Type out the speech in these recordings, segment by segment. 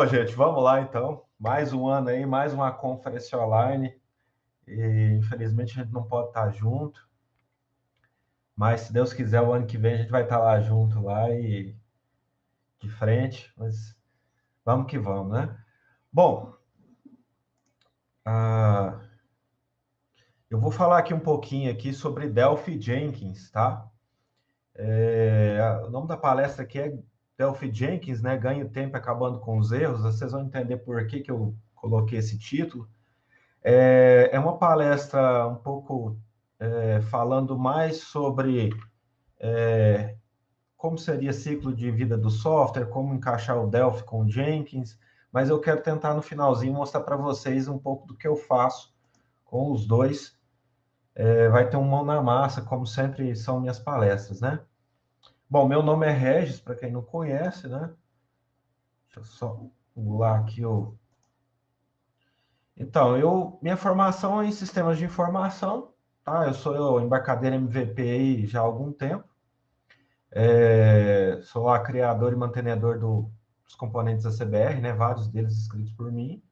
Bom, gente, vamos lá então. Mais um ano aí, mais uma conferência online. E infelizmente a gente não pode estar junto, mas se Deus quiser, o ano que vem a gente vai estar lá junto lá e de frente. Mas vamos que vamos, né? Bom, eu vou falar aqui um pouquinho aqui sobre Delphi Jenkins, tá? O nome da palestra aqui é Delphi Jenkins, né? Ganhe tempo acabando com os erros. Vocês vão entender por que eu coloquei esse título. É uma palestra um pouco falando mais sobre como seria ciclo de vida do software, como encaixar o Delphi com o Jenkins, mas eu quero tentar no finalzinho mostrar para vocês um pouco do que eu faço com os dois. Vai ter um mão na massa, como sempre são minhas palestras, né? Bom, meu nome é Regis, para quem não conhece, né? Deixa eu só pular aqui o... Então, minha formação é em sistemas de informação, tá? Eu sou embarcadeiro MVP aí já há algum tempo. Sou lá criador e mantenedor dos componentes da CBR, né? Vários deles escritos por mim.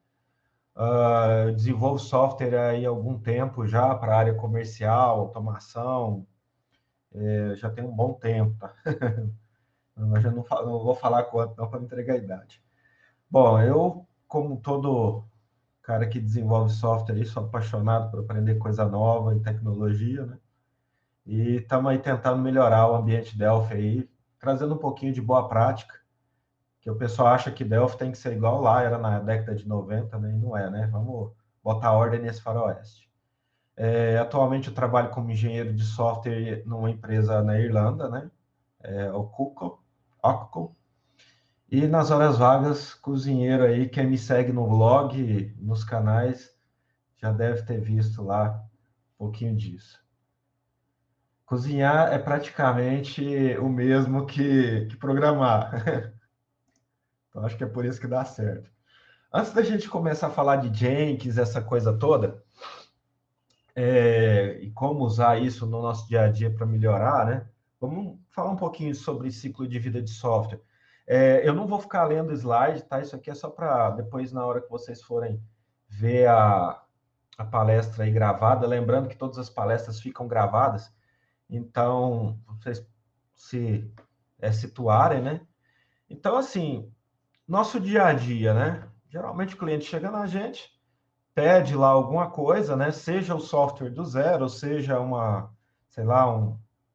Eu desenvolvo software aí há algum tempo já para a área comercial, automação. Já tem um bom tempo, tá? Eu já não vou falar quanto, não, para não entregar a idade. Bom, eu, como todo cara que desenvolve software, aí, sou apaixonado por aprender coisa nova em tecnologia, né? E estamos aí tentando melhorar o ambiente Delphi aí, trazendo um pouquinho de boa prática, que o pessoal acha que Delphi tem que ser igual lá, era na década de 90, né? E não é, né? Vamos botar ordem nesse faroeste. Atualmente eu trabalho como engenheiro de software numa empresa na Irlanda, né? O Occo. E nas horas vagas, cozinheiro aí, quem me segue no blog, nos canais, já deve ter visto lá um pouquinho disso. Cozinhar é praticamente o mesmo que programar. Então, acho que é por isso que dá certo. Antes da gente começar a falar de Jenkins, essa coisa toda, e como usar isso no nosso dia a dia para melhorar, né? Vamos falar um pouquinho sobre ciclo de vida de software. Eu não vou ficar lendo slide, tá? Isso aqui é só para depois, na hora que vocês forem ver a palestra aí gravada, lembrando que todas as palestras ficam gravadas, então, vocês se situarem, né? Então, assim, nosso dia a dia, né? Geralmente o cliente chega na gente, pede lá alguma coisa, né? Seja o software do zero, ou seja sei lá,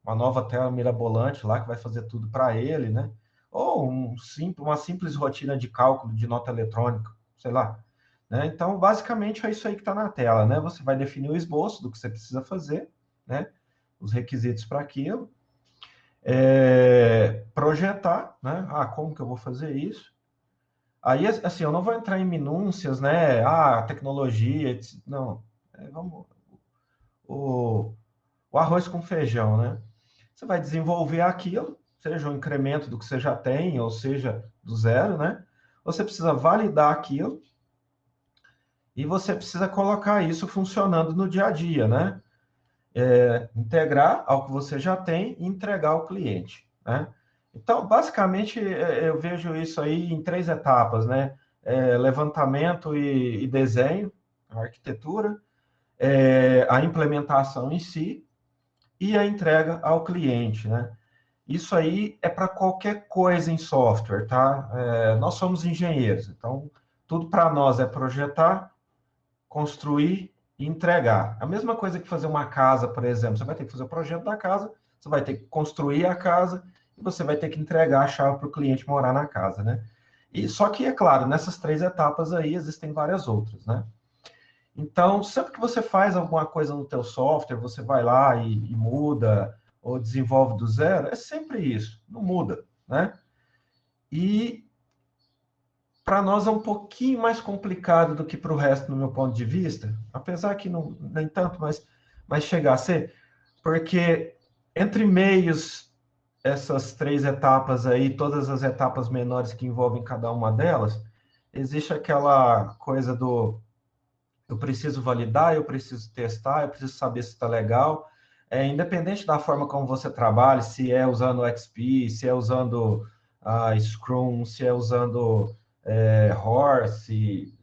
uma nova tela mirabolante lá que vai fazer tudo para ele, né? Ou uma simples rotina de cálculo de nota eletrônica, sei lá. Né? Então, basicamente é isso aí que está na tela, né? Você vai definir o esboço do que você precisa fazer, né? Os requisitos para aquilo, projetar, né? Como que eu vou fazer isso? Aí, assim, eu não vou entrar em minúcias, né? Tecnologia, etc. Não. Vamos. O, o arroz com feijão, né? Você vai desenvolver aquilo, seja um incremento do que você já tem, ou seja, do zero, né? Você precisa validar aquilo e você precisa colocar isso funcionando no dia a dia, né? Integrar ao que você já tem e entregar ao cliente, né? Então, basicamente, eu vejo isso aí em três etapas, né? Levantamento e desenho, a arquitetura, a implementação em si e a entrega ao cliente, né? Isso aí é para qualquer coisa em software, tá? Nós somos engenheiros, então tudo para nós é projetar, construir e entregar. A mesma coisa que fazer uma casa, por exemplo. Você vai ter que fazer o projeto da casa, você vai ter que construir a casa e você vai ter que entregar a chave para o cliente morar na casa, né? E só que, é claro, nessas três etapas aí existem várias outras, né? Então, sempre que você faz alguma coisa no teu software, você vai lá e muda ou desenvolve do zero, é sempre isso, não muda, né? E para nós é um pouquinho mais complicado do que para o resto, no meu ponto de vista, apesar que não, nem tanto, mas chegar a ser, porque entre meios, essas três etapas aí, todas as etapas menores que envolvem cada uma delas, existe aquela coisa do eu preciso validar, eu preciso testar, eu preciso saber se está legal, independente da forma como você trabalha, se é usando o XP, se é usando a Scrum, se é usando Horse,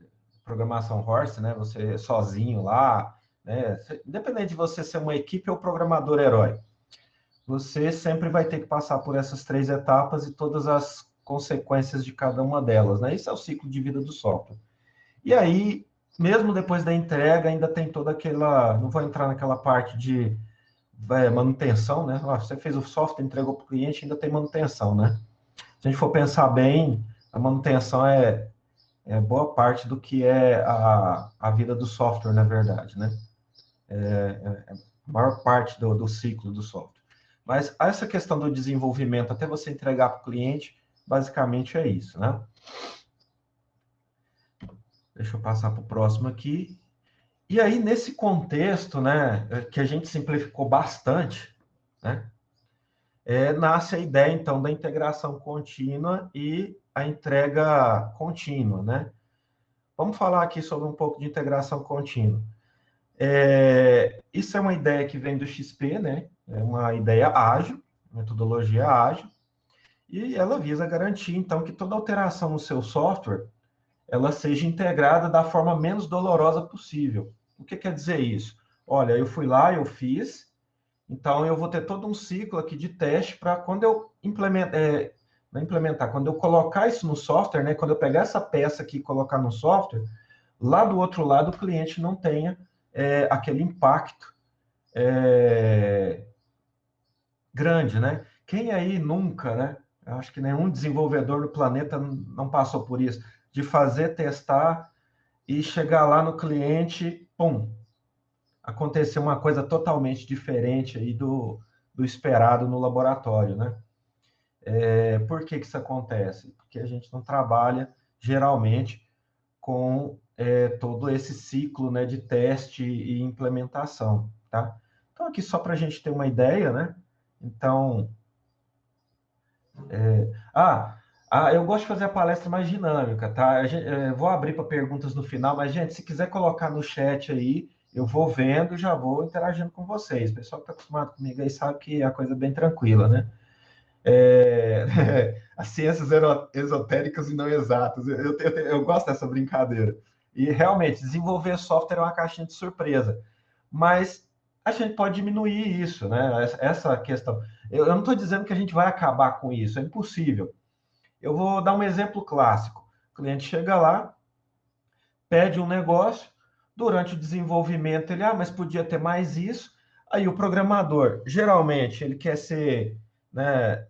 programação Horse, né? Você sozinho lá, né? Independente de você ser uma equipe ou programador herói, você sempre vai ter que passar por essas 3 etapas e todas as consequências de cada uma delas, né? Esse é o ciclo de vida do software. E aí, mesmo depois da entrega, ainda tem toda aquela. Não vou entrar naquela parte de manutenção, né? Você fez o software, entregou para o cliente, ainda tem manutenção, né? Se a gente for pensar bem, a manutenção é boa parte do que é a vida do software, na verdade, né? A maior parte do ciclo do software. Mas essa questão do desenvolvimento, até você entregar para o cliente, basicamente é isso, né? Deixa eu passar para o próximo aqui. E aí, nesse contexto, né, que a gente simplificou bastante, né, nasce a ideia, então, da integração contínua e a entrega contínua, né? Vamos falar aqui sobre um pouco de integração contínua. Isso é uma ideia que vem do XP, né? É uma ideia ágil, metodologia ágil, e ela visa garantir, então, que toda alteração no seu software ela seja integrada da forma menos dolorosa possível. O que quer dizer isso? Olha, eu fui lá, eu fiz, então eu vou ter todo um ciclo aqui de teste para quando eu implementar, quando eu colocar isso no software, né, quando eu pegar essa peça aqui e colocar no software, lá do outro lado o cliente não tenha aquele impacto grande, né? Quem aí nunca, né? Eu acho que nenhum desenvolvedor no planeta não passou por isso, de fazer, testar e chegar lá no cliente, pum, acontecer uma coisa totalmente diferente aí do esperado no laboratório, né? Por que isso acontece? Porque a gente não trabalha, geralmente, com todo esse ciclo, né, de teste e implementação, tá? Então, aqui só para a gente ter uma ideia, né? Então, eu gosto de fazer a palestra mais dinâmica, tá? Vou abrir para perguntas no final, mas, gente, se quiser colocar no chat aí, eu vou vendo, já vou interagindo com vocês. O pessoal que está acostumado comigo aí sabe que a coisa é bem tranquila, né? As ciências esotéricas e não exatas. Eu gosto dessa brincadeira. E, realmente, desenvolver software é uma caixinha de surpresa. Mas a gente pode diminuir isso, né? Essa questão. Eu não estou dizendo que a gente vai acabar com isso, é impossível. Eu vou dar um exemplo clássico. O cliente chega lá, pede um negócio, durante o desenvolvimento ele, mas podia ter mais isso. Aí o programador, geralmente, ele quer ser, né,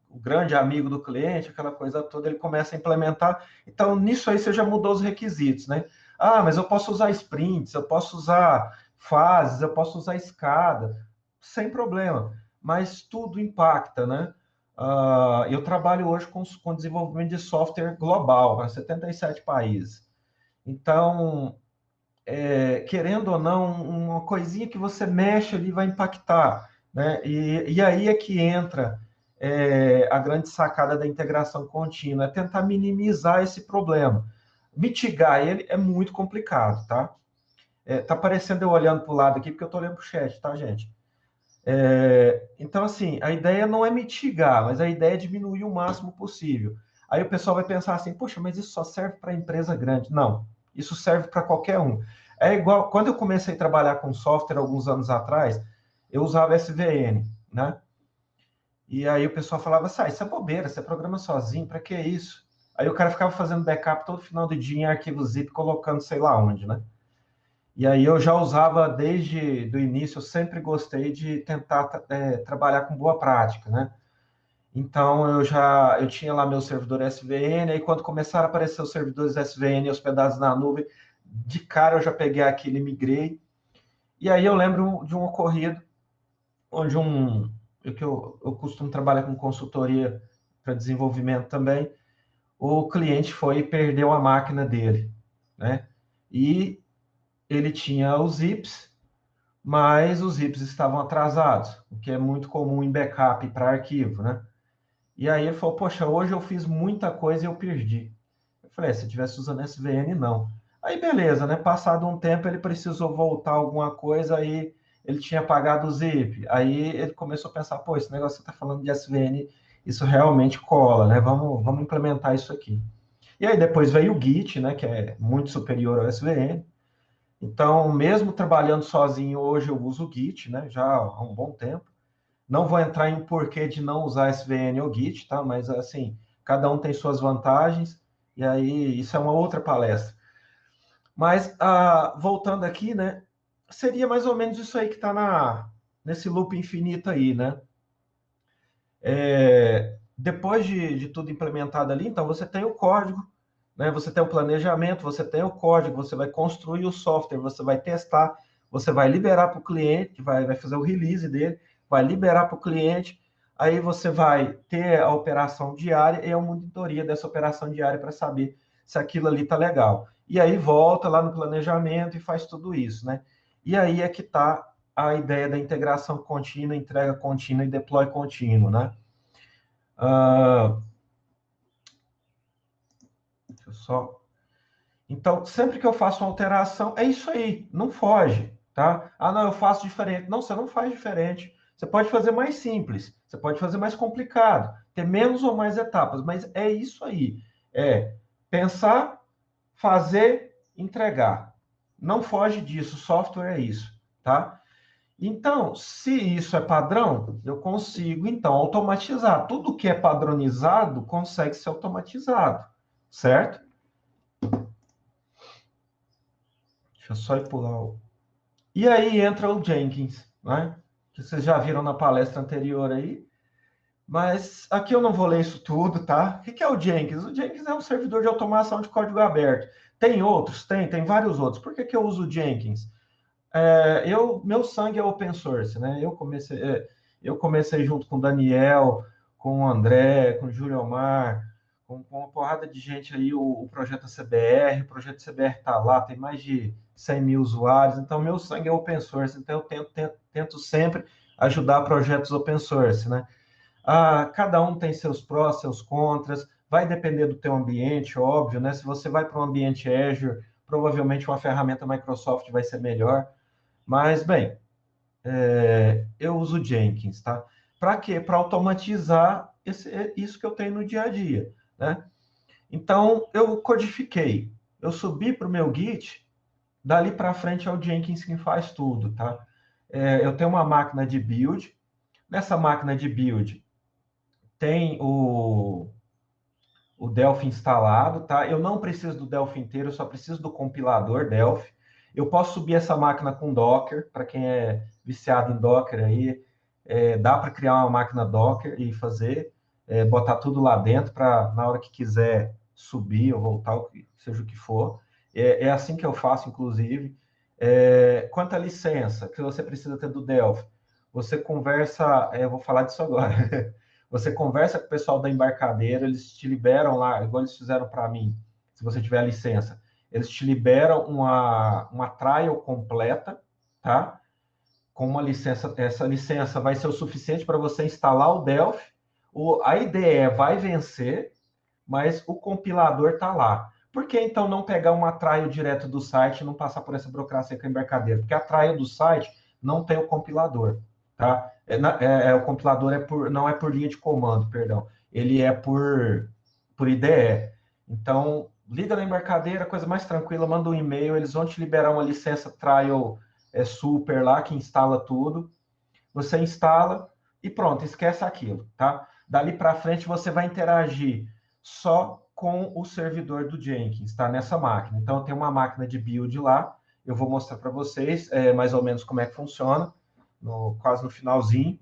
o grande amigo do cliente, aquela coisa toda, ele começa a implementar. Então, nisso aí você já mudou os requisitos, né? Mas eu posso usar sprints, eu posso usar fases, eu posso usar escada, sem problema. Mas tudo impacta, né? Eu trabalho hoje com desenvolvimento de software global, para 77 países. Então, querendo ou não, uma coisinha que você mexe ali vai impactar, né? E aí é que entra a grande sacada da integração contínua, é tentar minimizar esse problema. Mitigar ele é muito complicado, tá? Tá parecendo eu olhando para o lado aqui, porque eu estou olhando para o chat, tá, gente? Então, assim, a ideia não é mitigar, mas a ideia é diminuir o máximo possível. Aí o pessoal vai pensar assim, poxa, mas isso só serve para empresa grande. Não, isso serve para qualquer um. É igual, quando eu comecei a trabalhar com software alguns anos atrás, eu usava SVN, né? E aí o pessoal falava, isso é bobeira, você programa sozinho, para que isso? Aí o cara ficava fazendo backup todo final do dia em arquivo zip, colocando sei lá onde, né? E aí eu já usava desde o início, eu sempre gostei de tentar trabalhar com boa prática, né? Então eu tinha lá meu servidor SVN, aí quando começaram a aparecer os servidores SVN hospedados na nuvem, de cara eu já peguei aquilo e migrei. E aí eu lembro de um ocorrido onde eu costumo trabalhar com consultoria para desenvolvimento também, o cliente foi e perdeu a máquina dele, né? E ele tinha os zips, mas os zips estavam atrasados, o que é muito comum em backup para arquivo, né? E aí ele falou, poxa, hoje eu fiz muita coisa e eu perdi. Eu falei, se eu estivesse usando SVN, não. Aí beleza, né? Passado um tempo ele precisou voltar alguma coisa, aí ele tinha apagado o zip. Aí ele começou a pensar, pô, esse negócio que você está falando de SVN, isso realmente cola, né? Vamos implementar isso aqui. E aí depois veio o Git, né, que é muito superior ao SVN. Então, mesmo trabalhando sozinho, hoje eu uso o Git, né, já há um bom tempo. Não vou entrar em porquê de não usar SVN ou Git, tá? Mas, assim, cada um tem suas vantagens, e aí isso é uma outra palestra. Mas, voltando aqui, né, seria mais ou menos isso aí que está nesse loop infinito aí, né? Depois de tudo implementado ali, então você tem o código, né? Você tem o planejamento, você tem o código, você vai construir o software, você vai testar, você vai liberar para o cliente, que vai fazer o release dele, vai liberar para o cliente, aí você vai ter a operação diária e a monitoria dessa operação diária para saber se aquilo ali está legal. E aí volta lá no planejamento e faz tudo isso, né? E aí é que está a ideia da integração contínua, entrega contínua e deploy contínuo, né? Deixa eu só. Então, sempre que eu faço uma alteração, é isso aí, não foge, tá? Ah, não, eu faço diferente. Não, você não faz diferente. Você pode fazer mais simples, você pode fazer mais complicado, ter menos ou mais etapas, mas é isso aí. É pensar, fazer, entregar. Não foge disso, software é isso, tá? Então, se isso é padrão, eu consigo, então, automatizar. Tudo que é padronizado consegue ser automatizado, certo? Deixa eu só ir pular o... E aí entra o Jenkins, né? Que vocês já viram na palestra anterior aí. Mas aqui eu não vou ler isso tudo, tá? O que é o Jenkins? O Jenkins é um servidor de automação de código aberto. Tem outros? Tem vários outros. Por que eu uso o Jenkins? Meu sangue é open source, né? Eu comecei junto com o Daniel, com o André, com o Júlio Omar, com uma porrada de gente aí, o projeto CBR, o projeto CBR está lá, tem mais de 100 mil usuários, então meu sangue é open source, então eu tento sempre ajudar projetos open source, né? Cada um tem seus prós, seus contras, vai depender do teu ambiente, óbvio, né? Se você vai para um ambiente Azure, provavelmente uma ferramenta Microsoft vai ser melhor, mas, bem, eu uso Jenkins, tá? Para quê? Para automatizar isso que eu tenho no dia a dia, né? Então, eu codifiquei, eu subi para o meu Git, dali para frente é o Jenkins que faz tudo, tá? Eu tenho uma máquina de build, nessa máquina de build tem o Delphi instalado, tá? Eu não preciso do Delphi inteiro, eu só preciso do compilador Delphi. Eu posso subir essa máquina com Docker, para quem é viciado em Docker aí, dá para criar uma máquina Docker e fazer, botar tudo lá dentro para na hora que quiser subir ou voltar, seja o que for. É assim que eu faço, inclusive. Quanto à licença que você precisa ter do Delphi, você conversa, eu vou falar disso agora. Você conversa com o pessoal da embarcadeira, eles te liberam lá, igual eles fizeram para mim, se você tiver a licença. Eles te liberam uma trial completa, tá? Com uma licença, essa licença vai ser o suficiente para você instalar o Delphi. A IDE vai vencer, mas o compilador está lá. Por que então não pegar uma trial direto do site e não passar por essa burocracia com a embarcadeira? Porque a trial do site não tem o compilador, tá? O compilador não é por linha de comando, perdão. Ele é por IDE. Então, liga na embarcadeira, coisa mais tranquila, manda um e-mail, eles vão te liberar uma licença trial super lá, que instala tudo. Você instala e pronto, esquece aquilo, tá? Dali para frente você vai interagir só com o servidor do Jenkins, tá? Nessa máquina. Então, eu tenho uma máquina de build lá, eu vou mostrar para vocês mais ou menos como é que funciona, quase no finalzinho.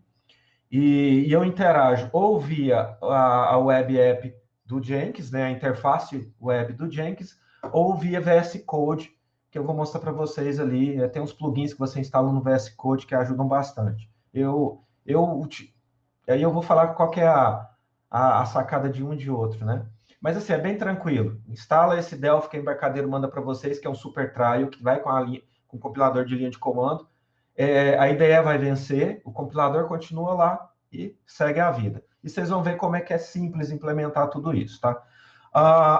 E eu interajo ou via a web app do Jenkins, né, a interface web do Jenkins, ou via VS Code, que eu vou mostrar para vocês ali. Tem uns plugins que você instala no VS Code que ajudam bastante. Aí eu vou falar qual que é a sacada de um e de outro, né? Mas assim, é bem tranquilo. Instala esse Delphi que a Embarcadeiro manda para vocês, que é um super trial, que vai com o compilador de linha de comando. A IDE vai vencer, o compilador continua lá e segue a vida. E vocês vão ver como é que é simples implementar tudo isso, tá?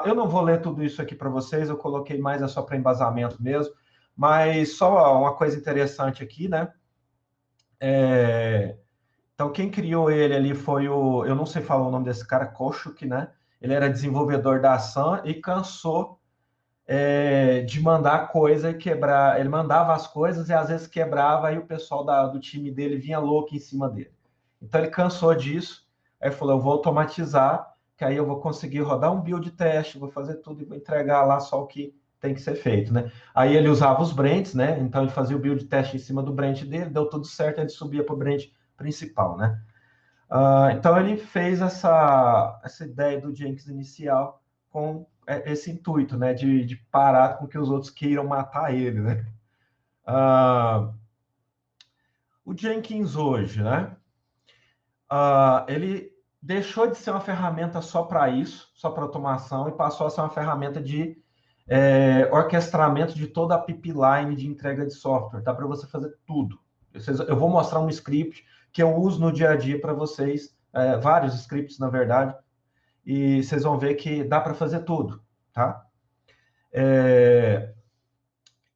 Eu não vou ler tudo isso aqui para vocês, eu coloquei mais só para embasamento mesmo, mas só uma coisa interessante aqui, né? Então, quem criou ele ali foi eu não sei falar o nome desse cara, Kochuk, né? ele era desenvolvedor da Sun e cansou de mandar coisa e quebrar. Ele mandava as coisas e às vezes quebrava, e o pessoal do time dele vinha louco em cima dele. Então ele cansou disso, aí falou: eu vou automatizar, que aí eu vou conseguir rodar um build teste, vou fazer tudo e vou entregar lá só o que tem que ser feito, né? Aí ele usava os brands, né? Então ele fazia o build teste em cima do brand dele, deu tudo certo, ele subia para o brand principal, né? Então ele fez essa ideia do Jenkins inicial com esse intuito, né, de parar com que os outros queiram matar ele, né? O Jenkins hoje, né? Ele deixou de ser uma ferramenta só para isso, só para automação, e passou a ser uma ferramenta de orquestramento de toda a pipeline de entrega de software. Dá para você fazer tudo. Eu vou mostrar um script que eu uso no dia a dia para vocês, vários scripts, na verdade, e vocês vão ver que dá para fazer tudo, tá?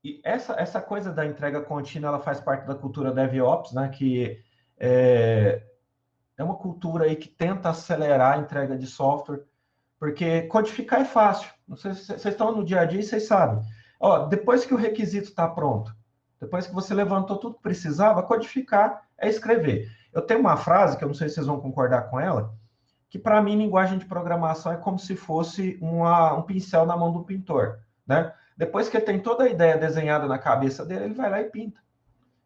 E essa coisa da entrega contínua, ela faz parte da cultura DevOps, né? Que é uma cultura aí que tenta acelerar a entrega de software, porque codificar é fácil. Não sei se vocês estão no dia a dia e vocês sabem. Ó, depois que o requisito está pronto, depois que você levantou tudo que precisava, codificar é escrever. Eu tenho uma frase, que eu não sei se vocês vão concordar com ela, que para mim, linguagem de programação é como se fosse um pincel na mão do pintor, né? Depois que ele tem toda a ideia desenhada na cabeça dele, ele vai lá e pinta.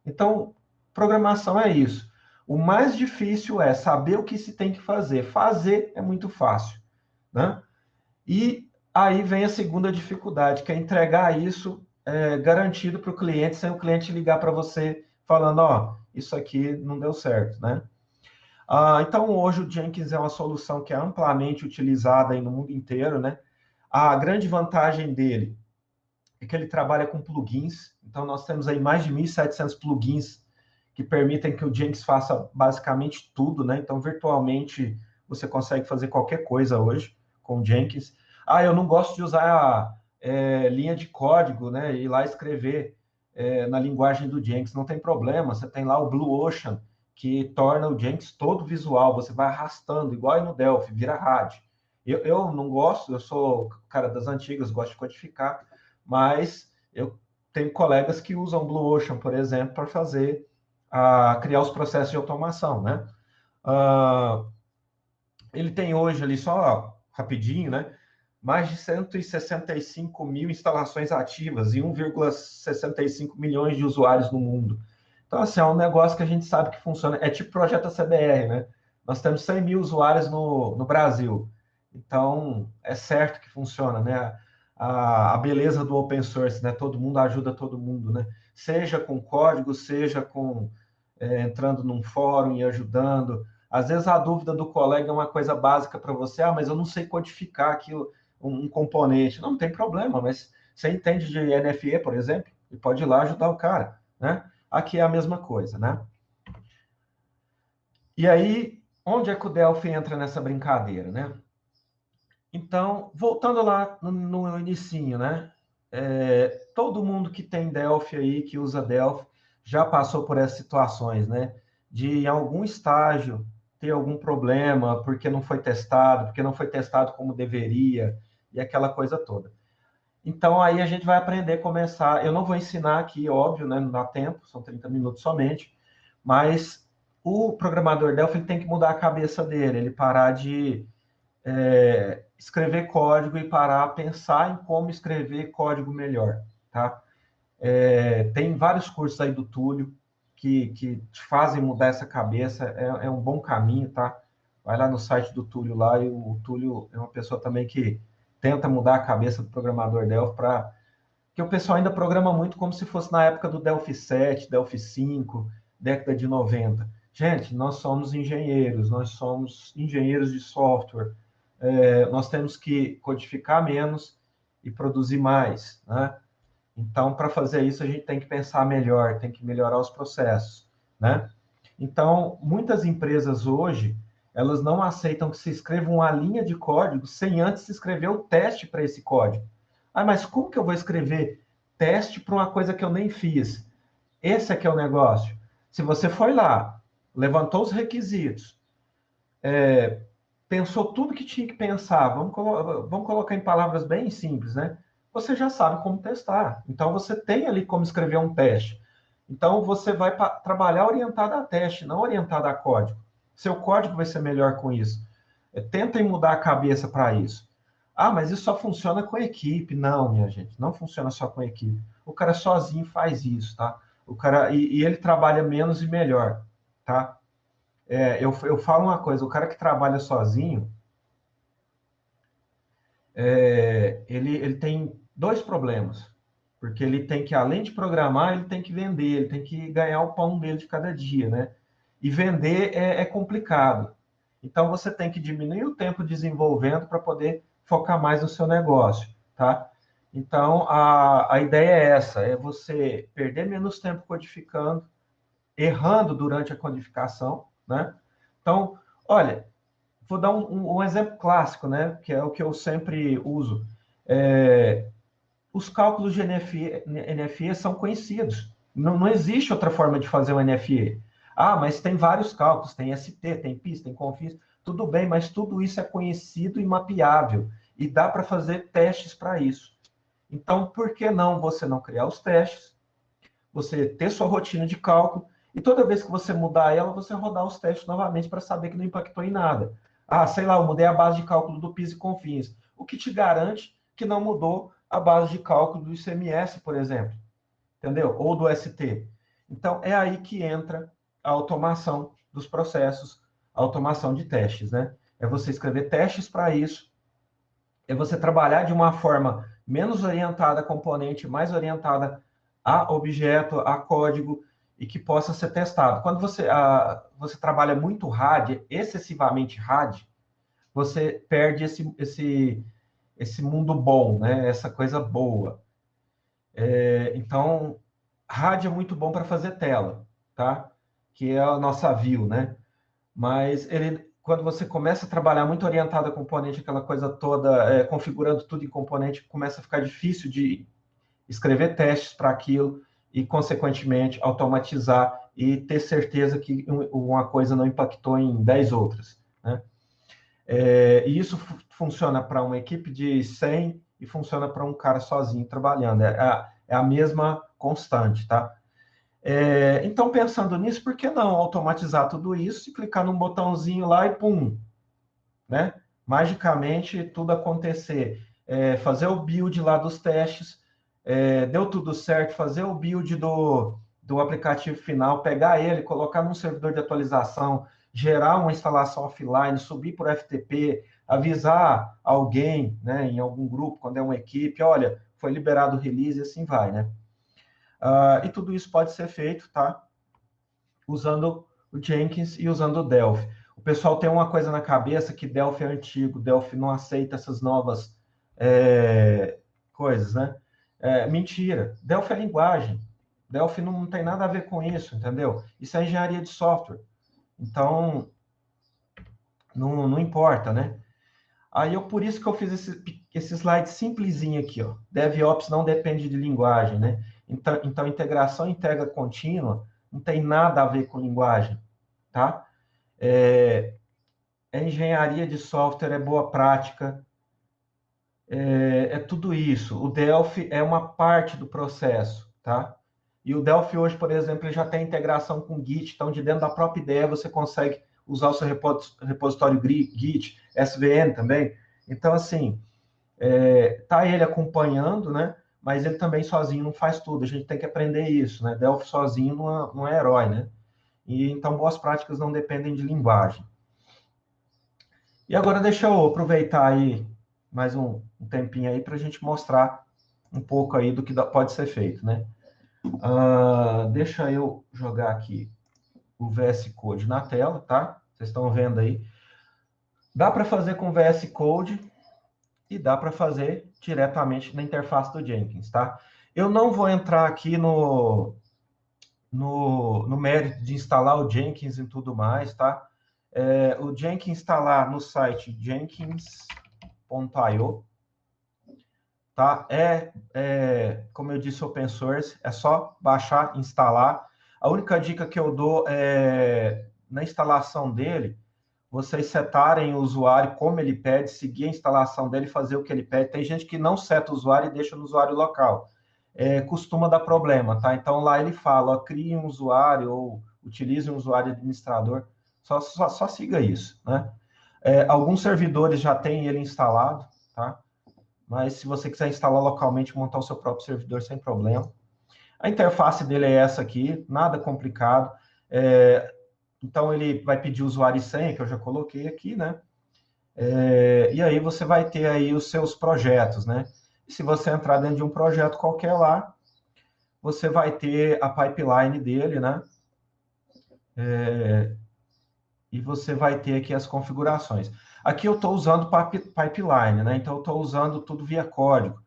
Então, programação é isso. O mais difícil é saber o que se tem que fazer. Fazer é muito fácil, né? E aí vem a segunda dificuldade, que é entregar isso garantido para o cliente, sem o cliente ligar para você falando: ó, isso aqui não deu certo, né? Então, hoje o Jenkins é uma solução que é amplamente utilizada aí no mundo inteiro, né? A grande vantagem dele é que ele trabalha com plugins. Então, nós temos aí mais de 1.700 plugins que permitem que o Jenkins faça basicamente tudo, né? Então, virtualmente, você consegue fazer qualquer coisa hoje com o Jenkins. Eu não gosto de usar linha de código, né? Ir lá escrever na linguagem do Jenkins. Não tem problema, você tem lá o Blue Ocean, que torna o Jenkins todo visual. Você vai arrastando, igual aí no Delphi, vira RAD. Eu não gosto, eu sou cara das antigas, gosto de codificar, mas eu tenho colegas que usam Blue Ocean, por exemplo, para criar os processos de automação, né? Ele tem hoje ali, só rapidinho, né? Mais de 165 mil instalações ativas e 1,65 milhões de usuários no mundo. Então, assim, é um negócio que a gente sabe que funciona. É tipo Projeto CBR, né? Nós temos 100 mil usuários no Brasil. Então, é certo que funciona, né? A beleza do open source, né? Todo mundo ajuda todo mundo, né? Seja com código, seja com entrando num fórum e ajudando. Às vezes a dúvida do colega é uma coisa básica para você: mas eu não sei codificar aqui um componente. Não tem problema, mas você entende de NFE, por exemplo, e pode ir lá ajudar o cara, né? Aqui é a mesma coisa, né? E aí, onde é que o Delphi entra nessa brincadeira, né? Então, voltando lá no inicinho, né? Todo mundo que tem Delphi aí, que usa Delphi, já passou por essas situações, né? De em algum estágio ter algum problema porque não foi testado, porque não foi testado como deveria, e aquela coisa toda. Então, aí a gente vai aprender a começar. Eu não vou ensinar aqui, óbvio, né? Não dá tempo, são 30 minutos somente, mas o programador Delphi ele tem que mudar a cabeça dele, ele parar de escrever código e parar a pensar em como escrever código melhor, tá? Tem vários cursos aí do Túlio que te fazem mudar essa cabeça, é um bom caminho, tá? Vai lá no site do Túlio lá, e o Túlio é uma pessoa também que tenta mudar a cabeça do programador Delphi para que o pessoal ainda programa muito como se fosse na época do Delphi 7, Delphi 5, década de 90. Gente, nós somos engenheiros de software, nós temos que codificar menos e produzir mais, né? Então, para fazer isso, a gente tem que pensar melhor, tem que melhorar os processos, né? Então, muitas empresas hoje, elas não aceitam que se escreva uma linha de código sem antes se escrever o teste para esse código. Mas como que eu vou escrever teste para uma coisa que eu nem fiz? Esse é que é o negócio. Se você foi lá, levantou os requisitos, pensou tudo que tinha que pensar. Vamos colocar em palavras bem simples, né? Você já sabe como testar. Então, você tem ali como escrever um teste. Então, você vai trabalhar orientado a teste, não orientado a código. Seu código vai ser melhor com isso. Tentem mudar a cabeça para isso. Ah, mas isso só funciona com equipe. Não, minha gente, não funciona só com equipe. O cara sozinho faz isso, tá? O cara, e ele trabalha menos e melhor, tá? Eu falo uma coisa, o cara que trabalha sozinho, ele tem dois problemas. Porque ele tem que, além de programar, ele tem que vender, ele tem que ganhar o pão dele de cada dia, né? E vender é complicado. Então, você tem que diminuir o tempo desenvolvendo para poder focar mais no seu negócio, tá? Então, a ideia é essa, é você perder menos tempo codificando, errando durante a codificação, né? Então, olha, vou dar um exemplo clássico, né? Que é o que eu sempre uso. Os cálculos de NFE são conhecidos. Não existe outra forma de fazer o NFE. Ah, mas tem vários cálculos, tem ST, tem PIS, tem CONFIS, tudo bem, mas tudo isso é conhecido e mapeável, e dá para fazer testes para isso. Então, por que não você não criar os testes, você ter sua rotina de cálculo, e toda vez que você mudar ela, você rodar os testes novamente para saber que não impactou em nada. Ah, sei lá, eu mudei a base de cálculo do PIS e CONFINS. O que te garante que não mudou a base de cálculo do ICMS, por exemplo? Entendeu? Ou do ST. Então, é aí que entra a automação dos processos, a automação de testes, né? É você escrever testes para isso, é você trabalhar de uma forma menos orientada a componente, mais orientada a objeto, a código, e que possa ser testado. Quando você trabalha muito RAD, excessivamente RAD, você perde esse mundo bom, né? Essa coisa boa. Então, RAD é muito bom para fazer tela, tá? Que é a nossa view, né? Mas quando você começa a trabalhar muito orientado a componente, aquela coisa toda, configurando tudo em componente, começa a ficar difícil de escrever testes para aquilo e, consequentemente, automatizar e ter certeza que uma coisa não impactou em 10 outras, né? E isso funciona para uma equipe de 100 e funciona para um cara sozinho trabalhando. É a mesma constante, tá? Então, pensando nisso, por que não automatizar tudo isso e clicar num botãozinho lá e pum, né? Magicamente tudo acontecer. Fazer o build lá dos testes, deu tudo certo, fazer o build do aplicativo final, pegar ele, colocar num servidor de atualização, gerar uma instalação offline, subir por FTP, avisar alguém, né, em algum grupo, quando é uma equipe, olha, foi liberado o release e assim vai, né? E tudo isso pode ser feito, tá? Usando o Jenkins e usando o Delphi. O pessoal tem uma coisa na cabeça que Delphi é antigo, Delphi não aceita essas novas coisas, né? Mentira. Delphi é linguagem. Delphi não tem nada a ver com isso, entendeu? Isso é engenharia de software. Então, não importa, né? Por isso que eu fiz esse slide simplesinho aqui, ó. DevOps não depende de linguagem, né? Então integração integra contínua não tem nada a ver com linguagem, tá? Engenharia de software, é boa prática, tudo isso. O Delphi é uma parte do processo, tá? E o Delphi hoje, por exemplo, ele já tem integração com Git, então de dentro da própria ideia você consegue usar o seu repositório Git, SVN também. Então, assim, tá ele acompanhando, né? Mas ele também sozinho não faz tudo. A gente tem que aprender isso, né? Delphi sozinho não é herói, né? E então boas práticas não dependem de linguagem. E agora deixa eu aproveitar aí mais um tempinho aí para a gente mostrar um pouco aí do que pode ser feito, né? Deixa eu jogar aqui o VS Code na tela, tá? Vocês estão vendo aí. Dá para fazer com VS Code e dá para fazer diretamente na interface do Jenkins, tá? Eu não vou entrar aqui no mérito de instalar o Jenkins e tudo mais, tá? O Jenkins está lá no site jenkins.io, tá? Como eu disse, open source, é só baixar, instalar. A única dica que eu dou é, na instalação dele, vocês setarem o usuário como ele pede, seguir a instalação dele, fazer o que ele pede. Tem gente que não seta o usuário e deixa no usuário local. Costuma dar problema, tá? Então, lá ele fala, ó, crie um usuário ou utilize um usuário administrador. Só siga isso, né? Alguns servidores já têm ele instalado, tá? Mas se você quiser instalar localmente, montar o seu próprio servidor sem problema. A interface dele é essa aqui, nada complicado. Então, ele vai pedir usuário e senha, que eu já coloquei aqui, né? E aí você vai ter aí os seus projetos, né? E se você entrar dentro de um projeto qualquer lá, você vai ter a pipeline dele, né? E você vai ter aqui as configurações. Aqui eu estou usando pipeline, né? Então, eu estou usando tudo via código.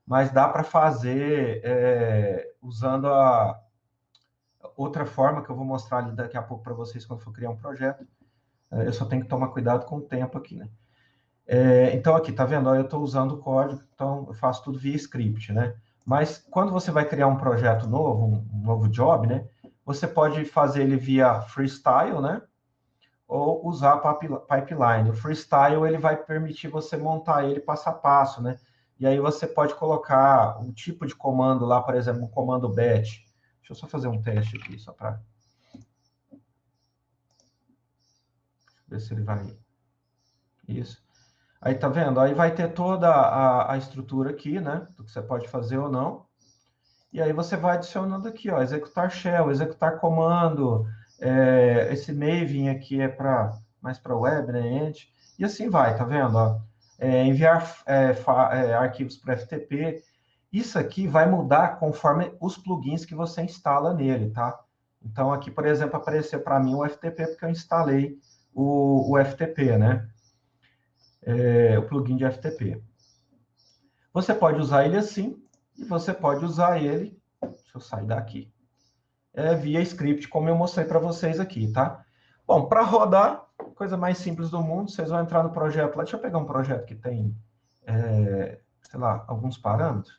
Mas dá para fazer usando a outra forma que eu vou mostrar ali daqui a pouco para vocês quando for criar um projeto. Eu só tenho que tomar cuidado com o tempo aqui, né? Então, aqui, tá vendo? Eu estou usando o código, então eu faço tudo via script, né? Mas quando você vai criar um projeto novo, um novo job, né? Você pode fazer ele via freestyle, né? Ou usar a pipeline. O freestyle, ele vai permitir você montar ele passo a passo, né? E aí você pode colocar um tipo de comando lá, por exemplo, um comando batch. Deixa eu só fazer um teste aqui, só para ver se ele vai... Isso. Aí, tá vendo? Aí vai ter toda a estrutura aqui, né? Do que você pode fazer ou não. E aí você vai adicionando aqui, ó, executar shell, executar comando. Esse Maven aqui é mais para web, né? E assim vai, tá vendo? Ó? Enviar arquivos para FTP. Isso aqui vai mudar conforme os plugins que você instala nele, tá? Então, aqui, por exemplo, apareceu para mim o FTP, porque eu instalei o FTP, né? O plugin de FTP. Você pode usar ele assim, e você pode usar ele, deixa eu sair daqui, via script, como eu mostrei para vocês aqui, tá? Bom, para rodar, coisa mais simples do mundo, vocês vão entrar no projeto lá, deixa eu pegar um projeto que tem, sei lá, alguns parâmetros.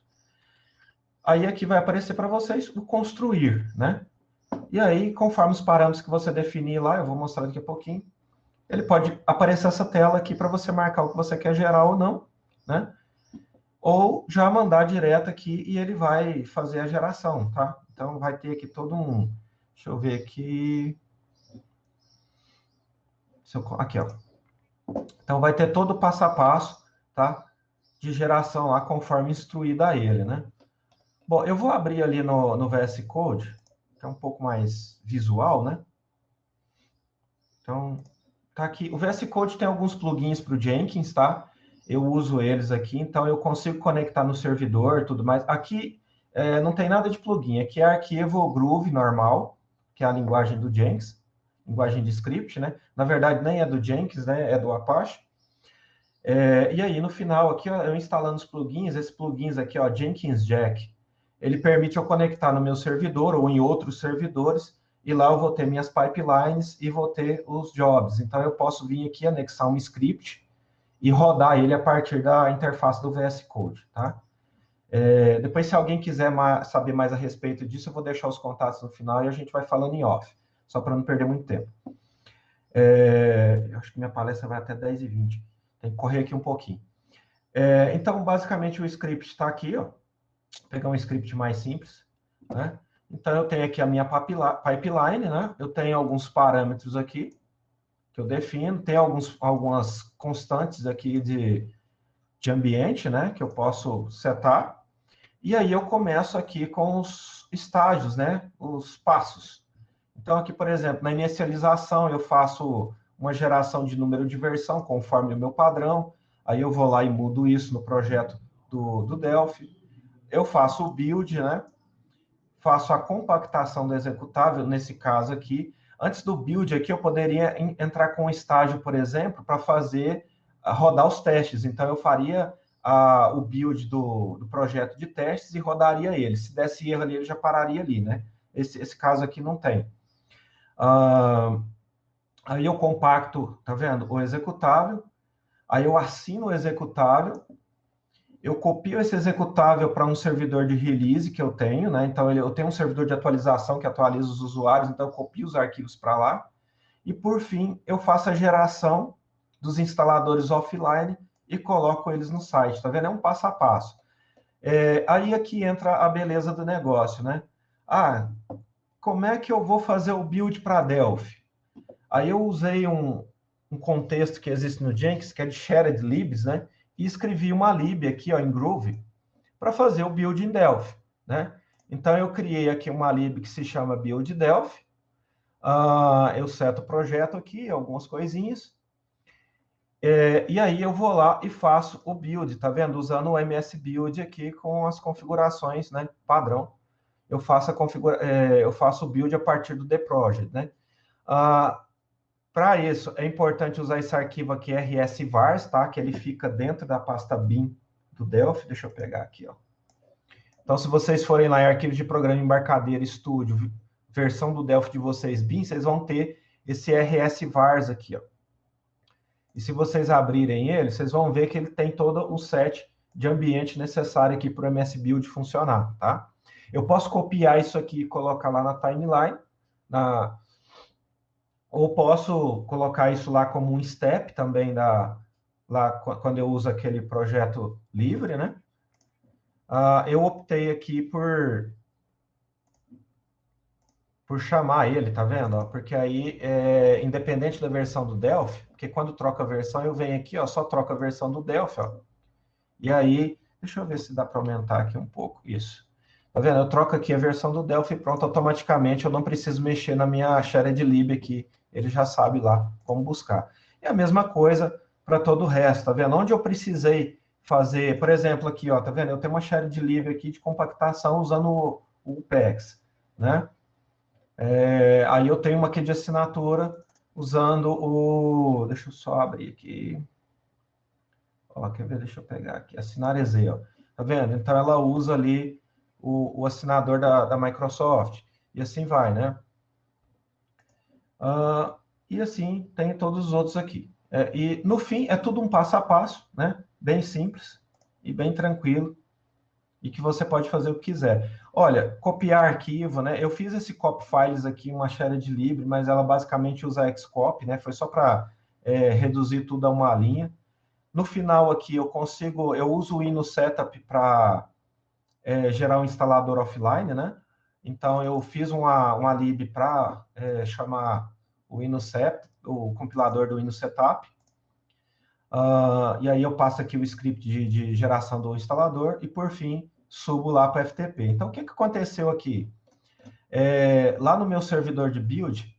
Aí aqui vai aparecer para vocês o construir, né? E aí, conforme os parâmetros que você definir lá, eu vou mostrar daqui a pouquinho, ele pode aparecer essa tela aqui para você marcar o que você quer gerar ou não, né? Ou já mandar direto aqui e ele vai fazer a geração, tá? Então, vai ter aqui todo um... Deixa eu ver aqui... Aqui, ó. Então, vai ter todo o passo a passo, tá? De geração lá, conforme instruído a ele, né? Bom, eu vou abrir ali no VS Code, que é um pouco mais visual, né? Então, tá aqui. O VS Code tem alguns plugins para o Jenkins, tá? Eu uso eles aqui, então eu consigo conectar no servidor e tudo mais. Aqui não tem nada de plugin, aqui é arquivo Groove normal, que é a linguagem do Jenkins, linguagem de script, né? Na verdade, nem é do Jenkins, né? É do Apache. E aí, no final, aqui, ó, eu instalando os plugins, esses plugins aqui, ó, Jenkins Jack, ele permite eu conectar no meu servidor ou em outros servidores, e lá eu vou ter minhas pipelines e vou ter os jobs. Então, eu posso vir aqui, anexar um script e rodar ele a partir da interface do VS Code, tá? Depois, se alguém quiser saber mais a respeito disso, eu vou deixar os contatos no final e a gente vai falando em off, só para não perder muito tempo. Eu acho que minha palestra vai até 10h20. Tem que correr aqui um pouquinho. Então, basicamente, o script está aqui, ó. Vou pegar um script mais simples, né? Então, eu tenho aqui a minha pipeline, né? Eu tenho alguns parâmetros aqui que eu defino, tem algumas constantes aqui de ambiente, né? Que eu posso setar. E aí eu começo aqui com os estágios, né? Os passos. Então, aqui, por exemplo, na inicialização, eu faço uma geração de número de versão conforme o meu padrão. Aí eu vou lá e mudo isso no projeto do Delphi. Eu faço o build, né? Faço a compactação do executável, nesse caso aqui. Antes do build aqui, eu poderia entrar com um estágio, por exemplo, para fazer rodar os testes. Então, eu faria o build do projeto de testes e rodaria ele. Se desse erro ali, ele já pararia ali, né? Esse caso aqui não tem. Aí eu compacto, tá vendo? O executável. Aí eu assino o executável. Eu copio esse executável para um servidor de release que eu tenho, né? Então, eu tenho um servidor de atualização que atualiza os usuários, então eu copio os arquivos para lá. E, por fim, eu faço a geração dos instaladores offline e coloco eles no site, tá vendo? É um passo a passo. Aí aqui entra a beleza do negócio, né? Ah, como é que eu vou fazer o build para Delphi? Aí eu usei um contexto que existe no Jenkins, que é de shared libs, né? E escrevi uma lib aqui, ó, em Groove, para fazer o build em Delphi, né? Então eu criei aqui uma lib que se chama build Delphi. Eu seto o projeto aqui, algumas coisinhas. E aí eu vou lá e faço o build, tá vendo? Usando o MS Build aqui com as configurações, né, padrão. Eu faço o build a partir do dproject, né? Para isso, é importante usar esse arquivo aqui, rsvars, tá? Que ele fica dentro da pasta bin do Delphi. Deixa eu pegar aqui, ó. Então, se vocês forem lá em arquivos de programa embarcadeira, estúdio, versão do Delphi de vocês, bin, vocês vão ter esse rsvars aqui, ó. E se vocês abrirem ele, vocês vão ver que ele tem todo o set de ambiente necessário aqui para o MS Build funcionar, tá? Eu posso copiar isso aqui e colocar lá na timeline, ou posso colocar isso lá como um step também lá quando eu uso aquele projeto livre, né? Eu optei aqui por chamar ele, tá vendo? Ó? Porque aí, independente da versão do Delphi, porque quando troca a versão, eu venho aqui, ó, só troco a versão do Delphi, ó. E aí, deixa eu ver se dá para aumentar aqui um pouco isso. Tá vendo? Eu troco aqui a versão do Delphi e pronto, automaticamente eu não preciso mexer na minha shared lib aqui. Ele já sabe lá como buscar. E a mesma coisa para todo o resto, tá vendo? Onde eu precisei fazer, por exemplo, aqui, ó, tá vendo? Eu tenho uma shared lib aqui de compactação usando o UPEX, né? Aí eu tenho uma aqui de assinatura usando o... Deixa eu só abrir aqui. Ó, quer ver? Deixa eu pegar aqui. Assinar EZ, ó. Tá vendo? Então ela usa ali o assinador da Microsoft. E assim vai, né? E assim tem todos os outros aqui. E no fim é tudo um passo a passo, né? Bem simples e bem tranquilo. E que você pode fazer o que quiser. Olha, copiar arquivo, né? Eu fiz esse copy files aqui, uma shared lib, mas ela basicamente usa Xcopy, né? Foi só para reduzir tudo a uma linha. No final aqui eu uso o Ino Setup para gerar um instalador offline, né? Então eu fiz uma lib para chamar o InnoSet, o compilador do InnoSetup. E aí eu passo aqui o script de geração do instalador e por fim subo lá para FTP. Então o que aconteceu aqui? Lá no meu servidor de build,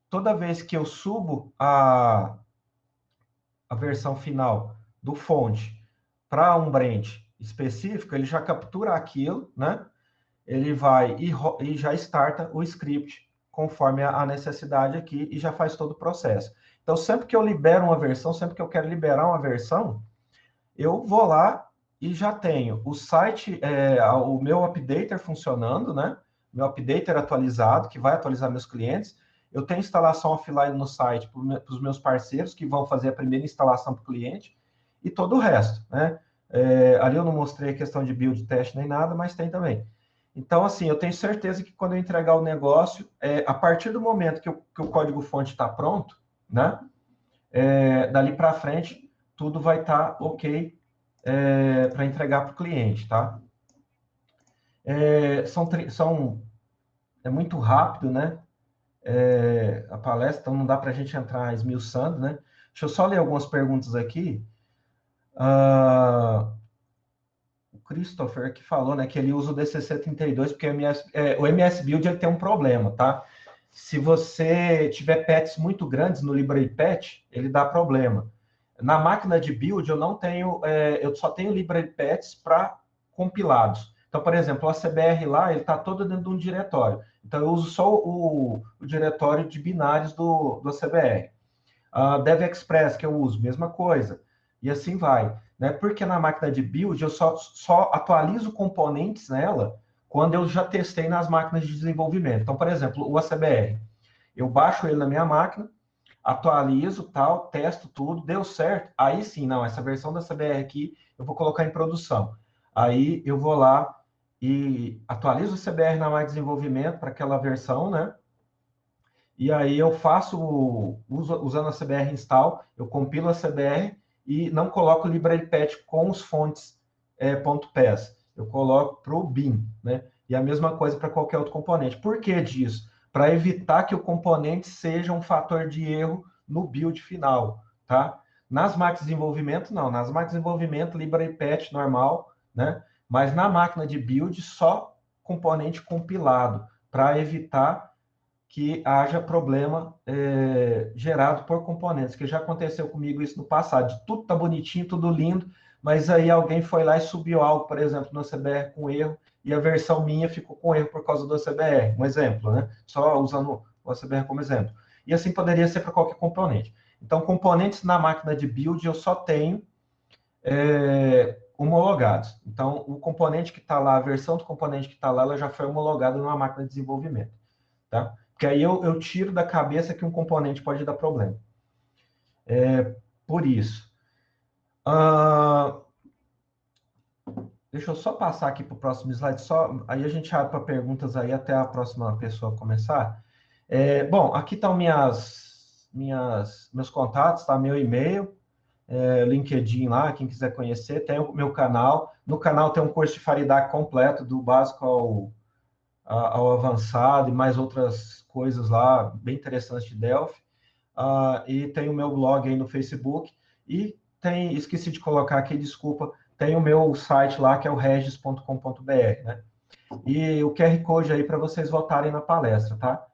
toda vez que eu subo a versão final do fonte para um branch específico, ele já captura aquilo, né? Ele vai e já starta o script conforme a necessidade aqui e já faz todo o processo. Então, sempre que eu libero uma versão, sempre que eu quero liberar uma versão, eu vou lá e já tenho o site, o meu updater funcionando, né? Meu updater atualizado, que vai atualizar meus clientes. Eu tenho instalação offline no site para os meus parceiros, que vão fazer a primeira instalação para o cliente, e todo o resto, né? Ali eu não mostrei a questão de build test nem nada, mas tem também. Então, assim, eu tenho certeza que quando eu entregar o negócio, a partir do momento que o código-fonte está pronto, né? Dali para frente, tudo vai estar ok para entregar para o cliente, tá? É muito rápido, né? A palestra, então não dá para a gente entrar esmiuçando, né? Deixa eu só ler algumas perguntas aqui. O Christopher que falou, né, que ele usa o DC32 porque o MS Build ele tem um problema, tá? Se você tiver pets muito grandes no Library Pet, ele dá problema. Na máquina de build, eu só tenho Library Pets para compilados. Então, por exemplo, o ACBR lá, ele está todo dentro de um diretório. Então, eu uso só o diretório de binários do ACBR. A DevExpress, que eu uso, mesma coisa. E assim vai. Né? Porque na máquina de build, eu só atualizo componentes nela quando eu já testei nas máquinas de desenvolvimento. Então, por exemplo, o ACBR. Eu baixo ele na minha máquina, atualizo, tal, testo tudo, deu certo. Aí sim, não, essa versão da CBR aqui eu vou colocar em produção. Aí eu vou lá e atualizo o CBR na máquina de desenvolvimento para aquela versão, né? e aí eu faço, usando a CBR install, eu compilo a CBR e não coloco o library path com os fontes .pes. Eu coloco para o bin, né? E a mesma coisa para qualquer outro componente. Por que disso? Para evitar que o componente seja um fator de erro no build final, tá? Nas máquinas de desenvolvimento, não. Nas máquinas de desenvolvimento, library path normal, né? Mas na máquina de build, só componente compilado, para evitar que haja problema gerado por componentes, que já aconteceu comigo isso no passado, de tudo tá bonitinho, tudo lindo, mas aí alguém foi lá e subiu algo, por exemplo, no CBR com erro, e a versão minha ficou com erro por causa do CBR, um exemplo, né? Só usando o CBR como exemplo. E assim poderia ser para qualquer componente. Então, componentes na máquina de build eu só tenho homologados. Então, o componente que está lá, a versão do componente que está lá, ela já foi homologada numa máquina de desenvolvimento, tá? Porque aí eu tiro da cabeça que um componente pode dar problema. Por isso. Uh, deixa eu só passar aqui para o próximo slide, aí a gente abre para perguntas aí até a próxima pessoa começar. Bom, aqui estão meus contatos, tá? Meu e-mail, LinkedIn lá, quem quiser conhecer, tem o meu canal. No canal tem um curso de Faridac completo, do básico ao avançado e mais outras coisas lá, bem interessantes de Delphi. E tem o meu blog aí no Facebook. E esqueci de colocar aqui, desculpa, tem o meu site lá, que é o regis.com.br, né? E o QR Code aí para vocês votarem na palestra, tá?